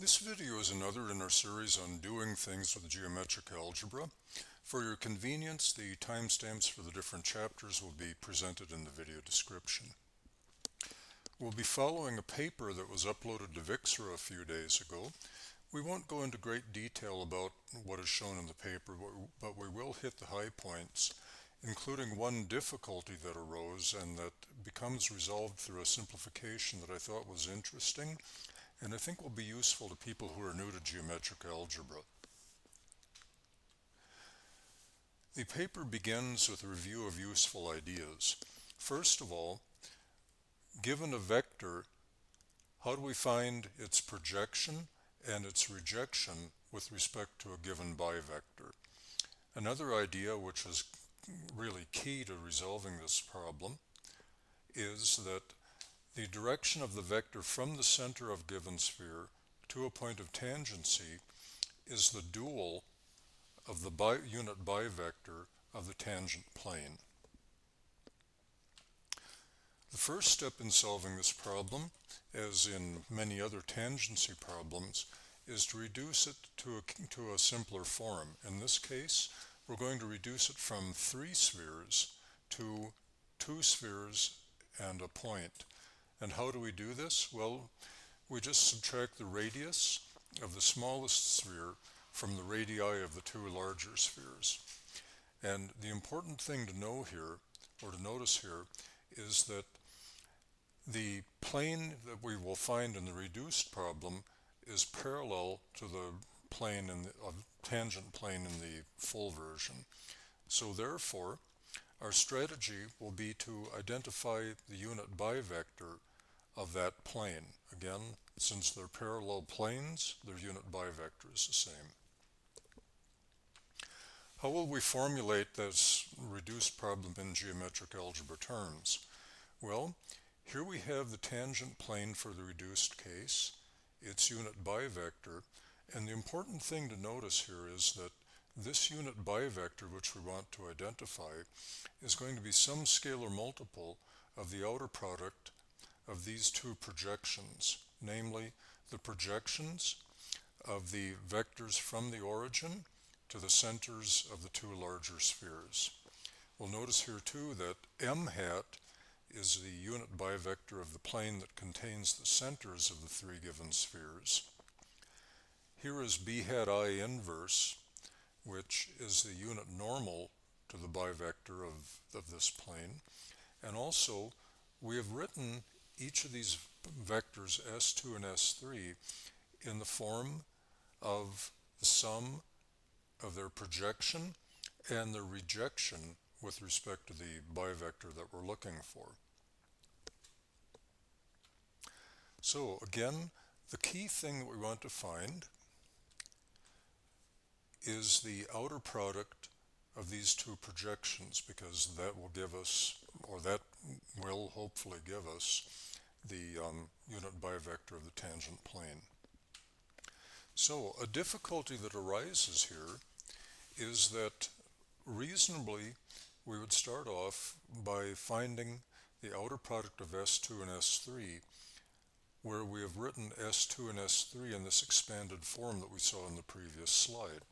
This video is another in our series on doing things with geometric algebra. For your convenience, the timestamps for the different chapters will be presented in the video description. We'll be following a paper that was uploaded to Vixra a few days ago. We won't go into great detail about what is shown in the paper, but we will hit the high points, including one difficulty that arose and that becomes resolved through a simplification that I thought was interesting and I think will be useful to people who are new to geometric algebra. The paper begins with a review of useful ideas. First of all, given a vector, how do we find its projection and its rejection with respect to a given bivector? Another idea which is really key to resolving this problem is that the direction of the vector from the center of given sphere to a point of tangency is the dual of the unit bivector of the tangent plane. The first step in solving this problem, as in many other tangency problems, is to reduce it to a simpler form. In this case, we're going to reduce it from 3 spheres to 2 spheres and a point. And how do we do this? Well, we just subtract the radius of the smallest sphere from the radii of the 2 larger spheres. And the important thing to know here, or to notice here, is that the plane that we will find in the reduced problem is parallel to the plane tangent plane in the full version. So therefore, our strategy will be to identify the unit bivector of that plane. Again, since they're parallel planes, their unit bivector is the same. How will we formulate this reduced problem in geometric algebra terms? Well, here we have the tangent plane for the reduced case, its unit bivector, and the important thing to notice here is that this unit bivector, which we want to identify, is going to be some scalar multiple of the outer product of these 2 projections, namely the projections of the vectors from the origin to the centers of the 2 larger spheres. We'll notice here too that m hat is the unit bivector of the plane that contains the centers of the 3 given spheres. Here is b hat I inverse, which is the unit normal to the bivector of this plane. And also, we have written each of these vectors S2 and S3 in the form of the sum of their projection and their rejection with respect to the bivector that we're looking for. So again, the key thing that we want to find is the outer product of these 2 projections, because that will give us, or that will hopefully give us, the unit bivector of the tangent plane. So a difficulty that arises here is that reasonably we would start off by finding the outer product of S2 and S3, where we have written S2 and S3 in this expanded form that we saw in the previous slide.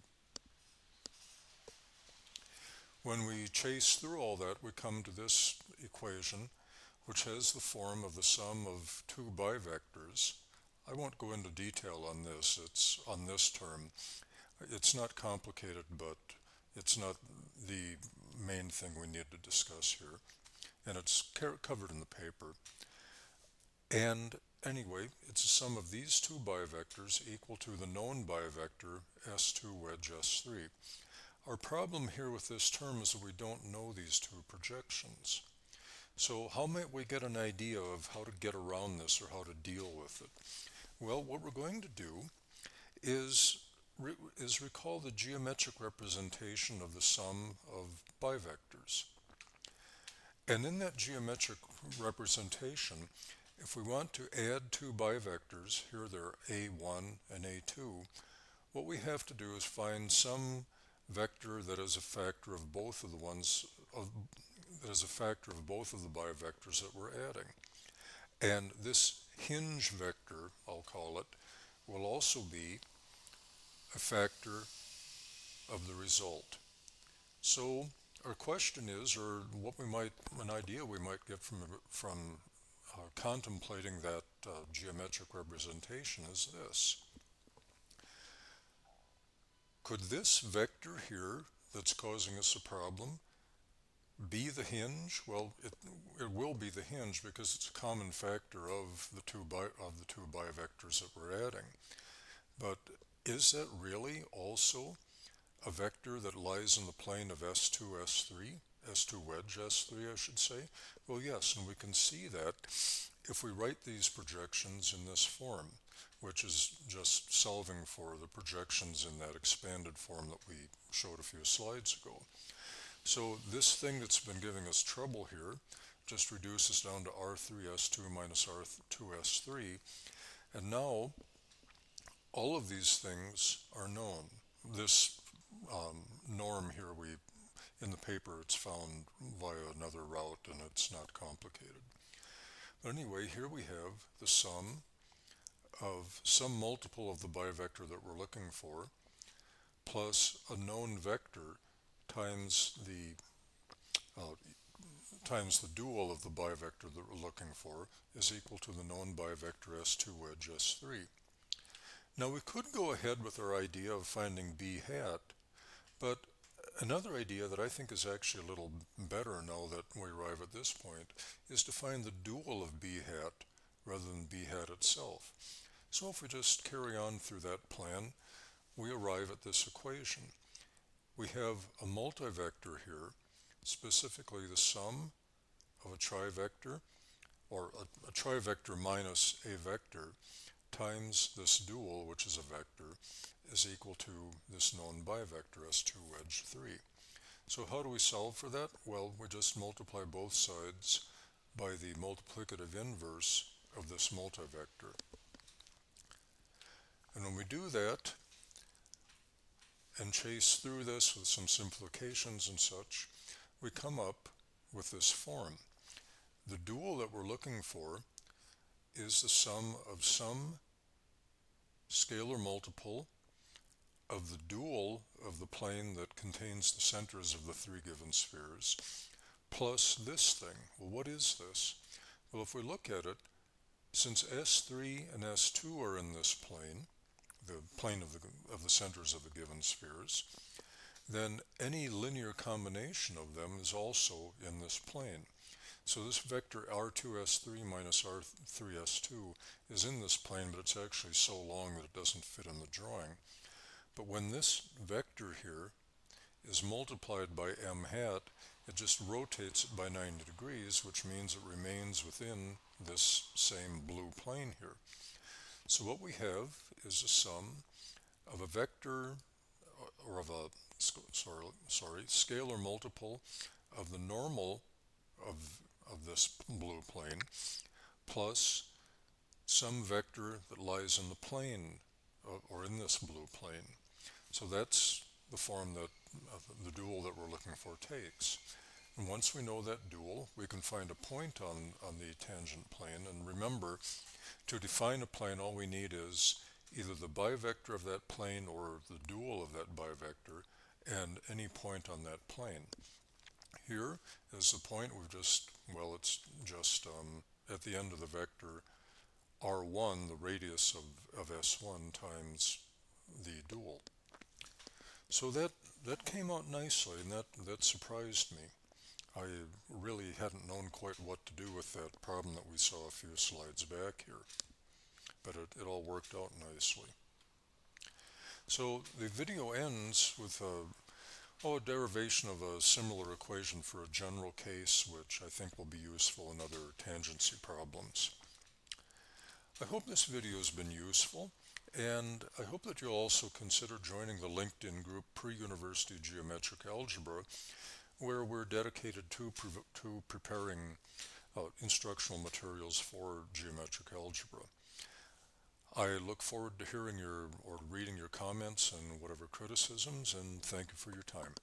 When we chase through all that, we come to this equation, which has the form of the sum of 2 bivectors. I won't go into detail on this. It's on this term. It's not complicated, but it's not the main thing we need to discuss here. And it's covered in the paper. And anyway, it's a sum of these 2 bivectors equal to the known bivector S2 wedge S3. Our problem here with this term is that we don't know these 2 projections. So how might we get an idea of how to get around this or how to deal with it? Well, what we're going to do is recall the geometric representation of the sum of bivectors. And in that geometric representation, if we want to add 2 bivectors, here they're A1 and A2, what we have to do is find some vector that is a factor of both of the bivectors that we're adding. And this hinge vector, I'll call it, will also be a factor of the result. So our question is, or an idea we might get from contemplating that geometric representation is this. Could this vector here that's causing us a problem be the hinge? Well, it will be the hinge because it's a common factor of the two bivectors that we're adding. But is that really also a vector that lies in the plane of S2, S3, S2 wedge S3, I should say? Well, yes, and we can see that if we write these projections in this form, which is just solving for the projections in that expanded form that we showed a few slides ago. So this thing that's been giving us trouble here just reduces down to R3S2 minus R2S3, and now all of these things are known. This norm here, in the paper it's found via another route and it's not complicated. But anyway, here we have the sum of some multiple of the bivector that we're looking for plus a known vector times the dual of the bivector that we're looking for is equal to the known bivector S2 wedge S3. Now we could go ahead with our idea of finding b hat, but another idea that I think is actually a little better now that we arrive at this point is to find the dual of b hat rather than b hat itself. So if we just carry on through that plan, we arrive at this equation. We have a multivector here, specifically the sum of a trivector, or a trivector minus a vector, times this dual, which is a vector, is equal to this known bivector, S2 wedge 3. So how do we solve for that? Well, we just multiply both sides by the multiplicative inverse of this multivector. And when we do that, and chase through this with some simplifications and such, we come up with this form. The dual that we're looking for is the sum of some scalar multiple of the dual of the plane that contains the centers of the three given spheres, plus this thing. Well, what is this? Well, if we look at it, since S3 and S2 are in this plane, the plane of the centers of the given spheres, then any linear combination of them is also in this plane. So this vector R2S3 minus R3S2 is in this plane, but it's actually so long that it doesn't fit in the drawing. But when this vector here is multiplied by m hat, it just rotates it by 90 degrees, which means it remains within this same blue plane here. So what we have is a sum of a vector, or of a scalar multiple of the normal of this blue plane plus some vector that lies in the plane or in this blue plane. So that's the form that the dual that we're looking for takes. And once we know that dual, we can find a point on the tangent plane. And remember, to define a plane, all we need is either the bivector of that plane or the dual of that bivector and any point on that plane. Here is the point it's just at the end of the vector R1, the radius of S1 times the dual. So that came out nicely, and that surprised me. I really hadn't known quite what to do with that problem that we saw a few slides back here, but it all worked out nicely. So the video ends with a derivation of a similar equation for a general case, which I think will be useful in other tangency problems. I hope this video has been useful, and I hope that you'll also consider joining the LinkedIn group Pre-University Geometric Algebra, where we're dedicated to preparing instructional materials for geometric algebra. I look forward to hearing or reading your comments and whatever criticisms, and thank you for your time.